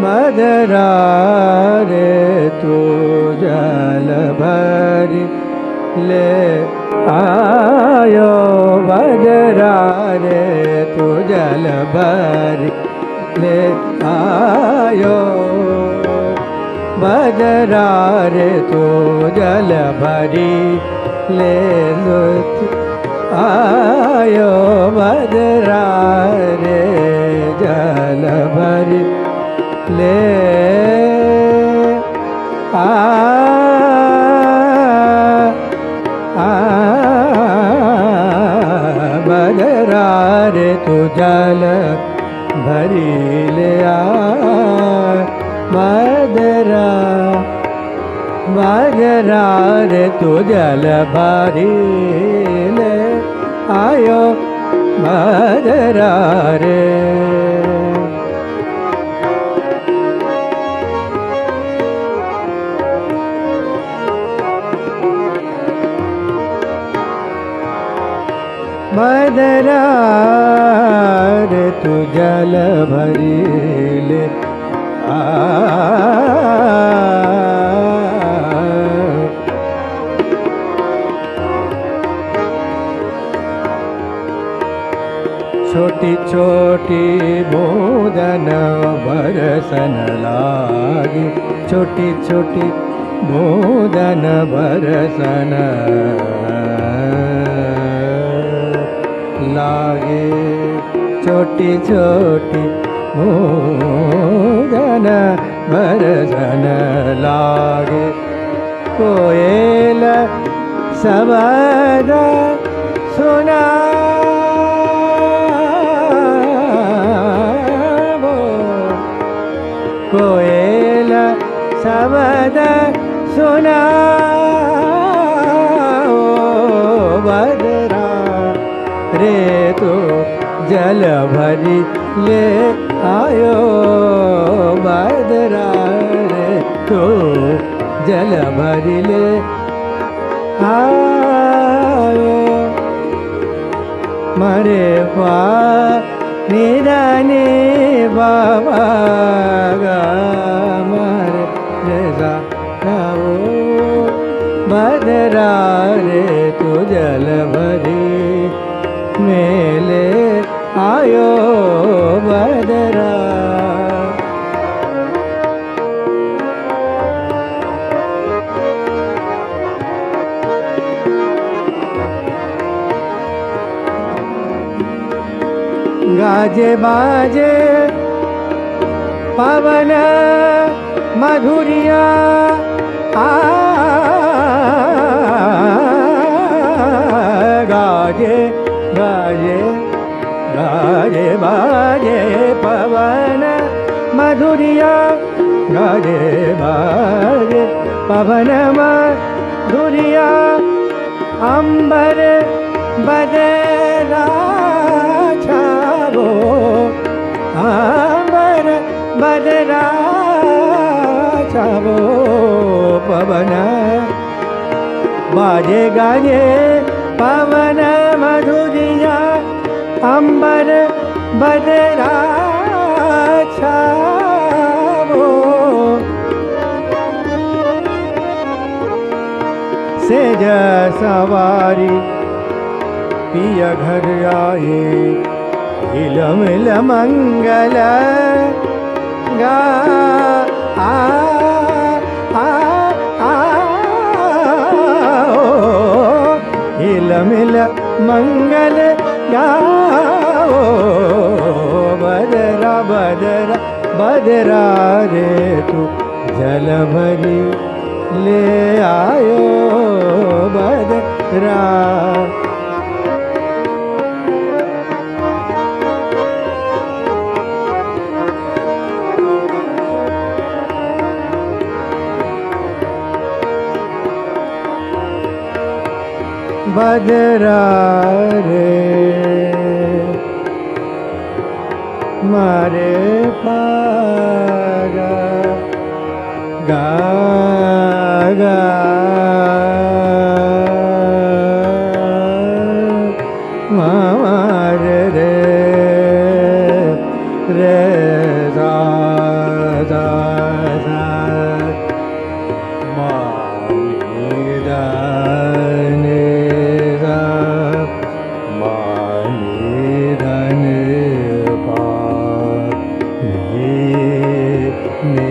मदरा रे तू जल भरी ले आयो, मदरा रे तू जल भरी ले आयो, मदरा रे तू जल भरी ले आयो, मदरा रे जल भरी ले मदरा रे तू जल भरी ले मदरा, मदरा रे तू जल भरी ले आयो, मदरा रे मदरा रे तू जल भरी ले छोटी छोटी बूंदन बरसन लागी, छोटी छोटी बूंदन बरसन लागे, छोटी छोटी बूंदन बरसन लागे, कोयल शब्द सुना कोयल शब्द सुना, मदरा रे तू जल भरी ले आयो, मदरा रे तू जल भरी ले आयो, मरे पा निदानी बाबा गा मरे रेजा गाओ, मदरा रे तू जल भरी मेले आयो, मदरा गाजे बाजे पवन मधुरिया गाजे गाजे गाजे बाजे पवन मधुरिया, गाजे बाजे पवन मधुरिया, अंबर बदला छावो, अंबर बदला छावो, पवन बाजे गाजे पवन मधुरिया, अंबर बदला छावो, सेज सवारी पिय घर आए, हिल मिल मंगल गा आ हिल मिल मंगल गाओ, बदरा बदरा बदरा रे तू जल भरी ले आयो, बदरा मदरा रे मारे पागा गा गा मारे रे रे दा दा दा मा नि दा नि दा मा नि दा नि पा नि नि नि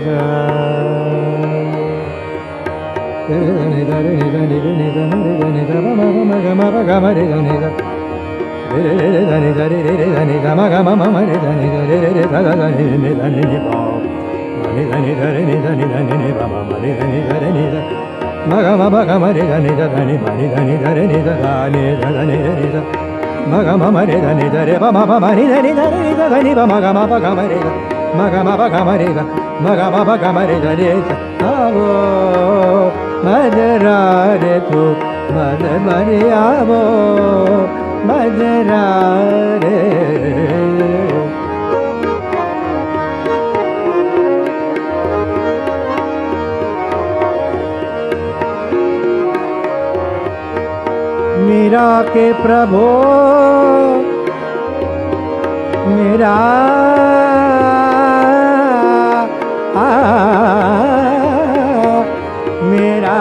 दा ni da ni da ni ni da ni da ma ma ga ma ga ma re da ni da re re da ni da re re da ni da ma ga ma ma re da ni da re re da da ni ni da ni ba ma ni da ni da re ni da ni da ni ba ma ma ni da ni da re ni da ma ga ma re da ni da ni ma ni da ni da re ni da ni da ni re ni da ma ga ma re da ni da re ba ma ni da ni da re ni da ni ba ma ga ma re da ma ga ma re da ma ga ma re da re avo मदरा रे तू मद मरियावो मदरा रे मीरा के प्रभु मेरा मेरा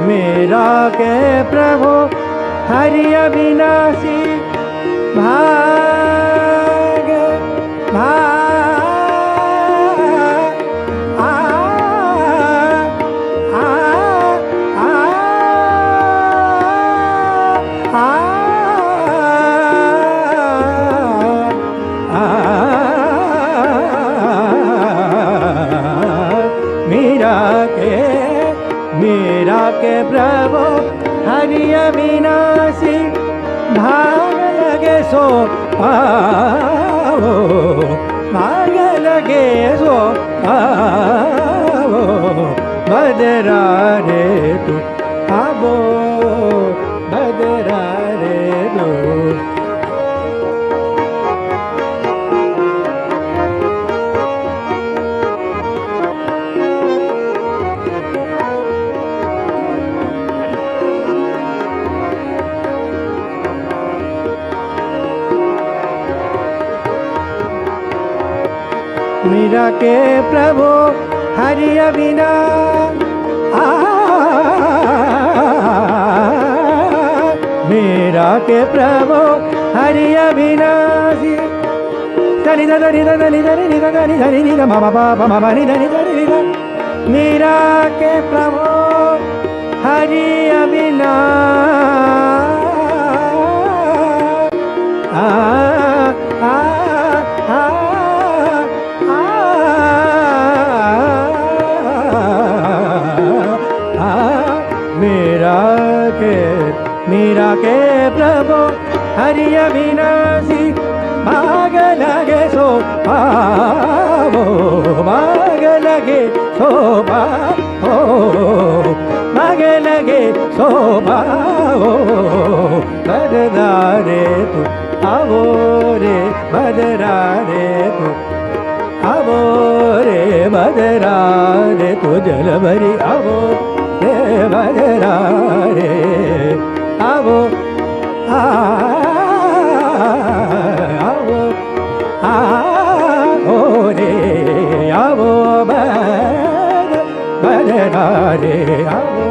मेरा के प्रभु हरि अविनाशी भाग मेरा के प्रभु हरि अविनाशी भाग लगे सो पावो भाग लगे सो पावो बदरा रे तू आवो बदरा रे तू मीरा के प्रभु हरि मीरा के प्रभु हरि अविनाशी धनि धनि धनि धनि धनि धनि धनि मा पा मा मा नि धनि धनि धनि मीरा के प्रभु हरि मीरा के प्रभु हरि अविनाशी भाग लगे सो पावो भाग लगे सो पावो भाग लगे सो पावो बदरा रे तू आवो रे बदरा रे तू आवो रे बदरा रे तू जल भरी आवो रे बदरा रे आवो आवो आओ रे आवो बदरा रे आवो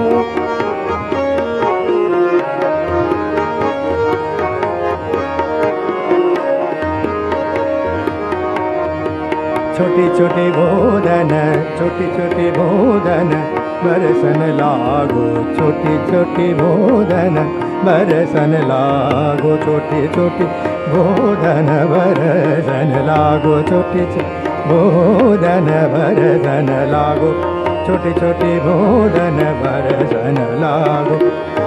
छोटी छोटी भोदन छोटी छोटी भोदन बरसन लागो छोटी छोटी भोदन बरसन लागो छोटी छोटी भोदन बरसन लागो छोटी भोदन बरसन लागो छोटी छोटी भोदन बरसन लागो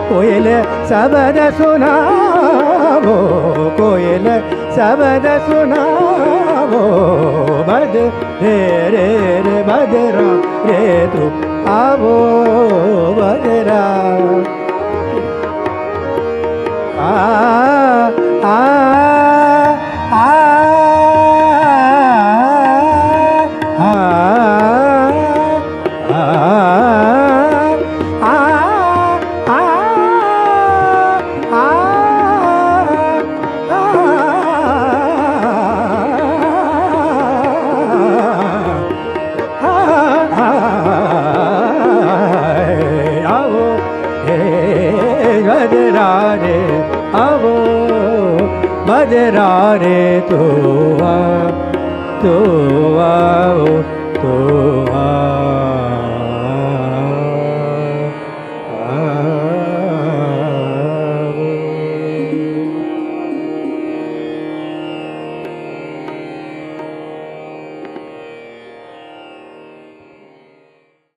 कोयल शब्द सुनावो, कोयल शब्द सुनावो, बज रे रे रे बजरा रे तू आवो बजरा। आ आ आ बजरा रे आवो बजरा रे तो आओ तो आओ।